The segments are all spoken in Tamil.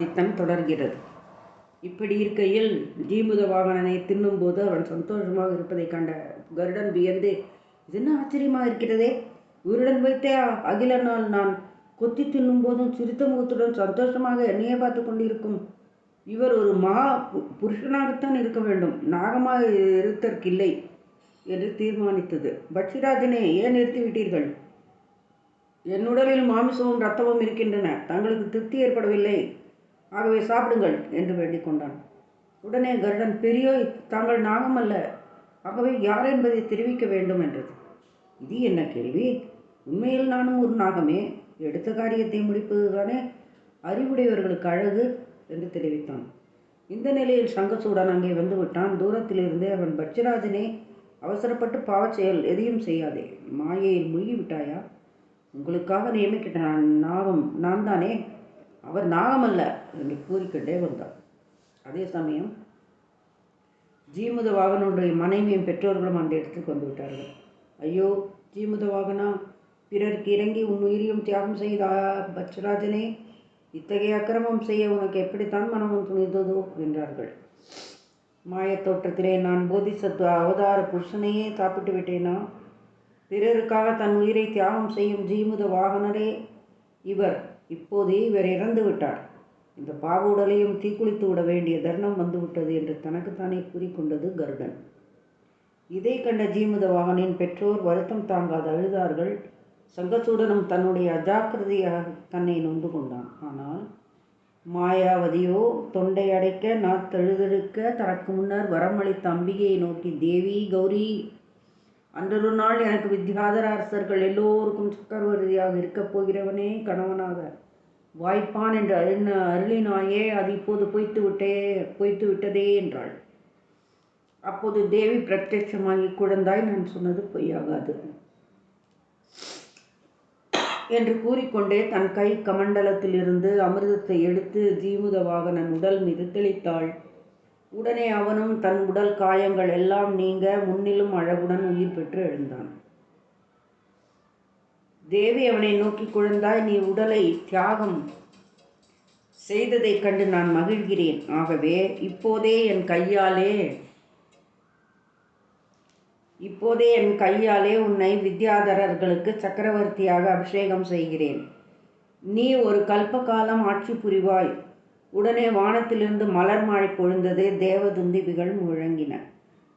வித்தம் தொடர்கிறது. இப்படி இருக்கையில் ஜீமுத வாகனனை தின்னும்போது அவன் சந்தோஷமாக இருப்பதைக் கண்ட கருடன் வியந்து, இது என்ன ஆச்சரியமாக இருக்கிறதே, உயிருடன் வைத்தே அகிலனால் நான் கொத்தி தின்னும் போதும் சிரித்த முகத்துடன் சந்தோஷமாக என்னையே பார்த்து கொண்டிருக்கும் இவர் ஒரு மகா புருஷனாகத்தான் இருக்க வேண்டும், நாகமாக இருத்தற்கில்லை என்று தீர்மானித்தது. பட்சிராஜனே, ஏன் நிறுத்திவிட்டீர்கள்? என் உடலில் மாமிசமும் இரத்தமும் இருக்கின்றன, தங்களுக்கு திருப்தி ஏற்படவில்லை, ஆகவே சாப்பிடுங்கள் என்று வேண்டிக் கொண்டான். உடனே கருடன், பெரியோய், தாங்கள் நாகம் அல்ல, ஆகவே யார் என்பதை தெரிவிக்க வேண்டும் என்றது. இது என்ன கேள்வி? உண்மையில் நானும் ஒரு நாகமே, எடுத்த காரியத்தை முடிப்பதுதானே அறிவுடையவர்களுக்கு அழகு என்று தெரிவித்தான். இந்த நிலையில் சங்கசூடன் அங்கே வந்துவிட்டான். தூரத்திலிருந்தே அவன், பட்சிராஜனே, அவசரப்பட்டு பாவச் செயல் எதையும் செய்யாதே, மாயையில் மூழ்கிவிட்டாயா? உங்களுக்காக நியமிக்கிட்ட நாகம் நான் தானே, அவர் நாகமல்ல என்று கூறிக்கொண்டே வந்தார். அதே சமயம் ஜீமுத வாகனுடைய மனைவியும் பெற்றோர்களும் அந்த இடத்துக்கு வந்து விட்டார்கள். ஐயோ ஜீமுத வாகனா, பிறருக்கு இறங்கி உன் உயிரியும் தியாகம் செய்தா பட்சராஜனே, இத்தகைய அக்கிரமம் செய்ய உனக்கு எப்படித்தான் மனமும் துணிந்ததோ என்றார்கள். மாயத்தோற்றத்திலே நான் போதிசத்துவ அவதார புருஷனையே சாப்பிட்டு விட்டேனா? பிறருக்காக தன் உயிரை தியாகம் செய்யும் ஜீமுத வாகனரே இவர். இப்போதே இவர் இறந்து விட்டார், இந்த பாவ உடலையும் தீக்குளித்து விட வேண்டிய தருணம் வந்துவிட்டது என்று தனக்குத்தானே கூறிக்கொண்டது கருடன். இதை கண்ட ஜீமுத வாகனின் பெற்றோர் வருத்தம் தாங்காது அழுதார்கள். சங்கசூடனும் தன்னுடைய அஜாக்கிரதையாக தன்னை நொந்து கொண்டான். ஆனால் மாயாவதியோ தொண்டை அடைக்க நாத்தழுதழுக்க தனக்கு முன்னர் வரமளித்த அம்பிகையை நோக்கி, தேவி கௌரி, அன்றொரு நாள் எனக்கு வித்யாதர அரசர்கள் எல்லோருக்கும் சக்கரவர்த்தியாக இருக்கப் போகிறவனே கணவனாக வாய்ப்பான் என்று அருளினாயே, அது இப்போது பொய்த்து விட்டதே என்றாள். அப்போது தேவி பிரத்யட்சமாகி, குழந்தாய், நான் சொன்னது பொய்யாகாது என்று கூறிக்கொண்டே தன் கை கமண்டலத்திலிருந்து அமிர்தத்தை எடுத்து ஜீமுத வாகனன் உடல் மீது தெளித்தாள். உடனே அவனும் தன் உடல் காயங்கள் எல்லாம் நீங்க முன்னிலும் அழகுடன் உயிர் பெற்று எழுந்தான். தேவி அவனை நோக்கி, குழந்தாய், நீ உடலை தியாகம் செய்ததைக் கண்டு நான் மகிழ்கிறேன். ஆகவே இப்போதே என் கையாலே உன்னை வித்யாதரர்களுக்கு சக்கரவர்த்தியாக அபிஷேகம் செய்கிறேன். நீ ஒரு கல்ப காலம் ஆட்சி புரிவாய். உடனே வானத்திலிருந்து மலர் மழை பொழிந்தது. தேவதுந்திபிகள் முழங்கின.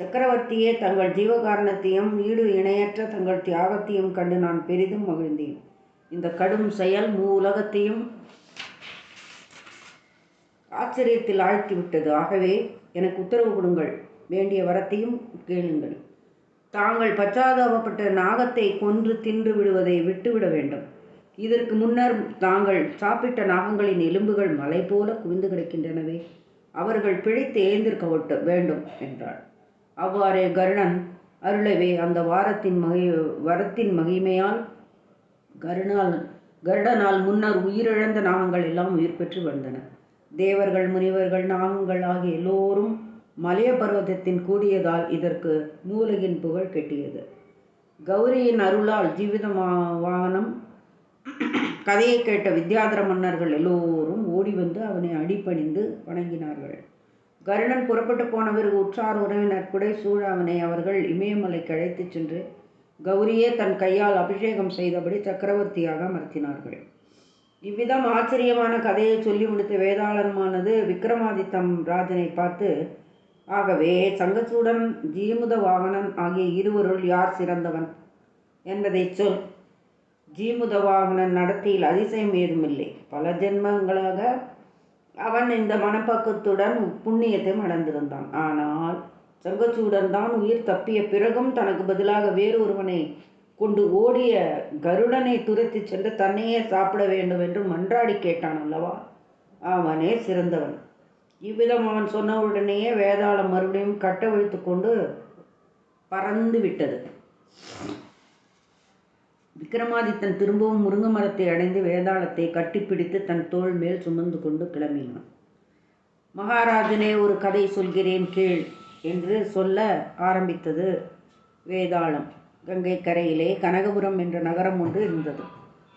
சக்கரவர்த்தியே, தங்கள் ஜீவகாரணத்தையும் ஈடு இணையற்ற தங்கள் தியாகத்தையும் கண்டு நான் பெரிதும் மகிழ்ந்தேன். இந்த கடும் செயல் உலகத்தையும் ஆச்சரியத்தில் ஆழ்த்திவிட்டது. ஆகவே எனக்கு உத்தரவு கொடுங்கள், வேண்டிய வரத்தையும் கேளுங்கள். தாங்கள் பச்சாதாபப்பட்ட நாகத்தை கொன்று தின்று விடுவதை விட்டுவிட வேண்டும். இதற்கு முன்னர் தாங்கள் சாப்பிட்ட நாகங்களின் எலும்புகள் மலை போல குவிந்து கிடக்கின்றனவே, அவர்கள் பிழைத்து எழுந்திருக்க வேண்டும் என்றார். அவ்வாறே கருடன் அருளவே அந்த வரத்தின் மகிமையால் கருடனால் முன்னர் உயிரிழந்த நாகங்கள் எல்லாம் உயிர் பெற்று வந்தன. தேவர்கள், முனிவர்கள், நாகங்கள் ஆகிய எல்லோரும் மலைய பர்வதத்தின் கூடியதால் இதற்கு மூலகின் புகழ் கெட்டியது. கௌரியின் அருளால் ஜீவித வாகனம் கதையை கேட்ட வித்யாதர மன்னர்கள் எல்லோரும் ஓடி வந்து அவனை அடிபணிந்து வணங்கினார்கள். கருடன் புறப்பட்டு போன பிறகு உற்றார் உறவினர் புடை சூழ அவர்கள் இமயமலைக்கு அழைத்துச் சென்று கௌரியே தன் கையால் அபிஷேகம் செய்தபடி சக்கரவர்த்தியாக அமர்த்தினார்கள். இவ்விதம் ஆச்சரியமான கதையை சொல்லி முடித்த வேதாளமானது விக்ரமாதித்தம் ராஜனை பார்த்து, ஆகவே சங்கசூடன், ஜீமுத வாகனன் ஆகிய இருவருள் யார் சிறந்தவன் என்பதை சொல். ஜீமுத வாகனன் நடத்தையில் அதிசயம் ஏதுமில்லை. பல ஜென்மங்களாக அவன் இந்த மனப்பக்குவத்துடன் புண்ணியத்தை அடைந்திருந்தான். ஆனால் சங்கசூடன் தான் உயிர் தப்பிய பிறகும் தனக்கு பதிலாக வேறு ஒருவனை கொண்டு ஓடிய கருடனை துரத்தி சென்று தன்னையே சாப்பிட வேண்டும் என்று மன்றாடி கேட்டான் அல்லவா, அவனே சிறந்தவன். இவ்விதம் அவன் சொன்னவுடனேயே வேதாளம் மறுபடியும் கட்டவிழ்த்து கொண்டு பறந்து விட்டது. விக்ரமாதித்தன் திரும்பவும் முருங்க மரத்தை அடைந்து வேதாளத்தை கட்டிப்பிடித்து தன் தோள் மேல் சுமந்து கொண்டு கிளம்பினான். மகாராஜனே, ஒரு கதை சொல்கிறேன் கேள் என்று சொல்ல ஆரம்பித்தது வேதாளம். கங்கை கரையிலே கனகபுரம் என்ற நகரம் ஒன்று இருந்தது.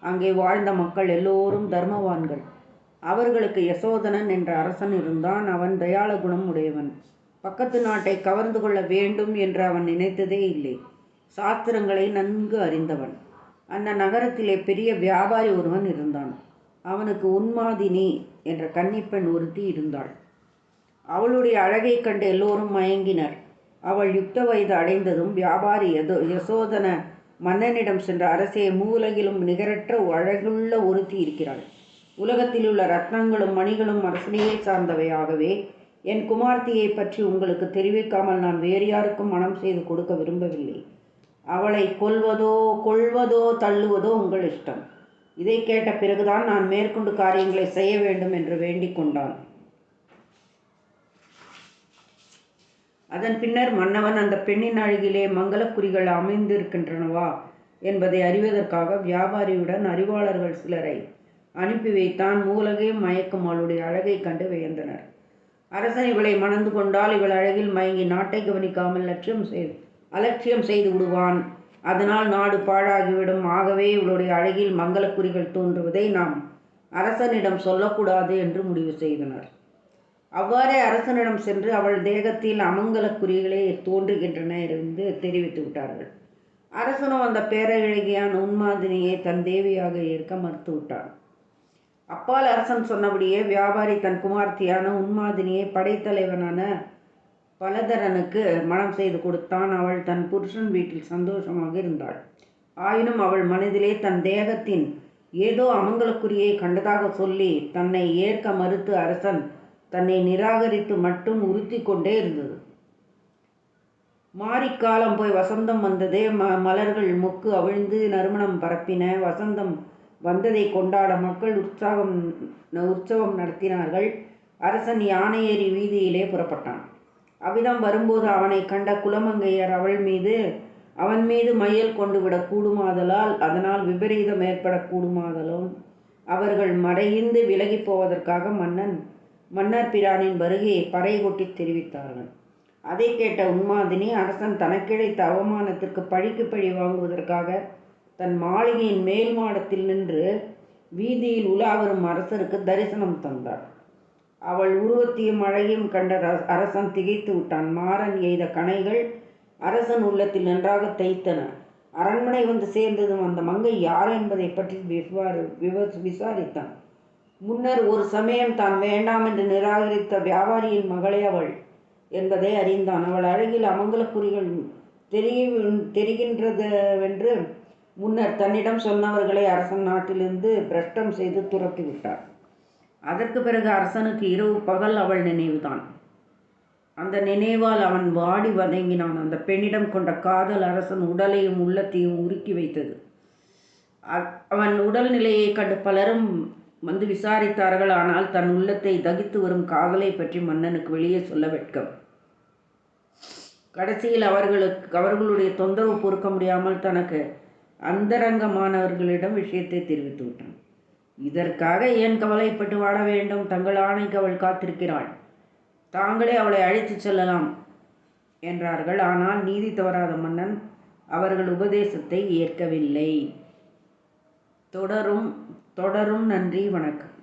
அங்கே வாழ்ந்த மக்கள் எல்லோரும் தர்மவான்கள். அவர்களுக்கு யசோதனன் என்ற அரசன் இருந்தான். அவன் தயாள குணம் உடையவன். பக்கத்து நாட்டை கவர்ந்து கொள்ள வேண்டும் என்று அவன் நினைத்ததே இல்லை. சாஸ்திரங்களை நன்கு அறிந்தவன். அந்த நகரத்திலே பெரிய வியாபாரி ஒருவன் இருந்தான். அவனுக்கு உன்மாதினி என்ற கன்னிப்பெண் ஒருத்தி இருந்தாள். அவளுடைய அழகை கண்டு எல்லோரும் மயங்கினர். அவள் யுக்த வயது அடைந்ததும் வியாபாரி யசோதன மன்னனிடம் சென்ற அரசே, மூலகிலும் நிகரற்ற அழகுள்ள ஒருத்தி இருக்கிறாள். உலகத்தில் உள்ள ரத்னங்களும் மணிகளும் அரசனையே சார்ந்தவையாகவே என் குமார்த்தியை பற்றி உங்களுக்கு தெரிவிக்காமல் நான் வேறு யாருக்கும் மனம் செய்து கொடுக்க விரும்பவில்லை. அவளை கொள்வதோ தள்ளுவதோ உங்கள் இஷ்டம். இதை கேட்ட பிறகுதான் நான் மேற்கொண்டு காரியங்களை செய்ய வேண்டும் என்று வேண்டிக் கொண்டான். அதன் பின்னர் மன்னவன் அந்த பெண்ணின் அழகிலே மங்களக்குறிகள் அமைந்திருக்கின்றனவா என்பதை அறிவதற்காக வியாபாரியுடன் அறிவாளர்கள் சிலரை அனுப்பி வைத்தான். மூலகை மயக்கும் அவளுடைய அழகை கண்டு வியந்தனர். அரசன் இவளை மணந்து கொண்டால் இவள் அழகில் மயங்கி நாட்டை கவனிக்காமல் அலட்சியம் செய்து விடுவான். அதனால் நாடு பாழாகிவிடும். ஆகவே இவளுடைய அழகில் மங்களக்குறிகள் தோன்றுவதை நாம் அரசனிடம் சொல்லக்கூடாது என்று முடிவு செய்தனர். அவ்வாறே அரசனிடம் சென்று அவள் தேகத்தில் அமங்கலக்குறிகளே தோன்றுகின்றன என்று தெரிவித்து விட்டார்கள். அரசனும் அந்த பேரழகியான உன்மாதினியை தன் தேவியாக ஏற்க மறுத்து விட்டான். அப்பால் அரசன் சொன்னபடியே வியாபாரி தன் குமார்த்தியான உன்மாதினியை படைத்தலைவனான பலதரனுக்கு மனம் செய்து கொடுத்தான். அவள் தன் புருஷன் வீட்டில் சந்தோஷமாக இருந்தாள். ஆயினும் அவள் மனதிலே தன் தேகத்தின் ஏதோ அமங்கலக்குறியை கண்டதாக சொல்லி தன்னை ஏற்க மறுத்து அரசன் தன்னை நிராகரித்து மட்டும் உறுத்தி கொண்டே இருந்தது. மாரிக்காலம் போய் வசந்தம் வந்ததே. மலர்கள் மொக்கு அவிழ்ந்து நறுமணம் பரப்பின. வசந்தம் வந்ததை கொண்டாட மக்கள் உற்சவம் நடத்தினார்கள். அரசன் யானை ஏறி வீதியிலே புறப்பட்டான். அவ்விதம் வரும்போது அவனை கண்ட குலமங்கையர் அவன் மீது மையல் கொண்டு விடக் கூடுமாதலால் அதனால் விபரீதம் ஏற்படக்கூடுமாதலும் அவர்கள் மறைந்து விலகி போவதற்காக மன்னர் பிரானின் வருகையை பறை கொட்டி தெரிவித்தார்கள். அதை கேட்ட உன்மாதினி அரசன் தனக்கிழைத்த அவமானத்திற்கு பழிக்கு பழி வாங்குவதற்காக தன் மாளிகையின் மேல் மாடத்தில் நின்று வீதியில் உலாவரும் அரசருக்கு தரிசனம் தந்தாள். அவள் உருவத்தையும் அழகையும் கண்ட அரசன் திகைத்து விட்டான். மாறன் எய்த கணைகள் அரசன் உள்ளத்தில் நன்றாக தைத்தன. அரண்மனை வந்து சேர்ந்ததும் அந்த மங்கை யார் என்பதை பற்றி விசாரித்தான். முன்னர் ஒரு சமயம் தான் வேண்டாம் என்று நிராகரித்த வியாபாரியின் மகளே அவள் என்பதை அறிந்தான். அவள் அழகில் அமங்கலக்குறிகள் தெரிகின்றதென்று முன்னர் தன்னிடம் சொன்னவர்களை அரசன் நாட்டிலிருந்து பிரஷ்டம் செய்து துரத்தி விட்டார். அதற்கு பிறகு அரசனுக்கு இரவு பகல் அவள் நினைவுதான். அந்த நினைவால் அவன் வாடி வதங்கினான். அந்த பெண்ணிடம் கொண்ட காதல் அரசன் உடலையும் உள்ளத்தையும் உருக்கி வைத்தது. அவன் உடல் நிலையை கண்டு பலரும் வந்து விசாரித்தார்கள். ஆனால் தன் உள்ளத்தை தகித்து வரும் காதலை பற்றி மன்னனுக்கு வெளியே சொல்ல வெட்கம். கடைசியில் அவர்களுடைய தொந்தரவு பொறுக்க முடியாமல் தனக்கு அந்தரங்கமானவர்களிடம் விஷயத்தை தெரிவித்து விட்டான். இதற்காக ஏன் கவலைப்பட்டு வாட வேண்டும்? தங்கள் ஆணைக்கு அவள் காத்திருக்கிறாள். தாங்களே அவளை அழைத்து செல்லலாம் என்றார்கள். ஆனால் நீதி தவறாத மன்னன் அவர்கள் உபதேசத்தை ஏற்கவில்லை. தொடரும். நன்றி, வணக்கம்.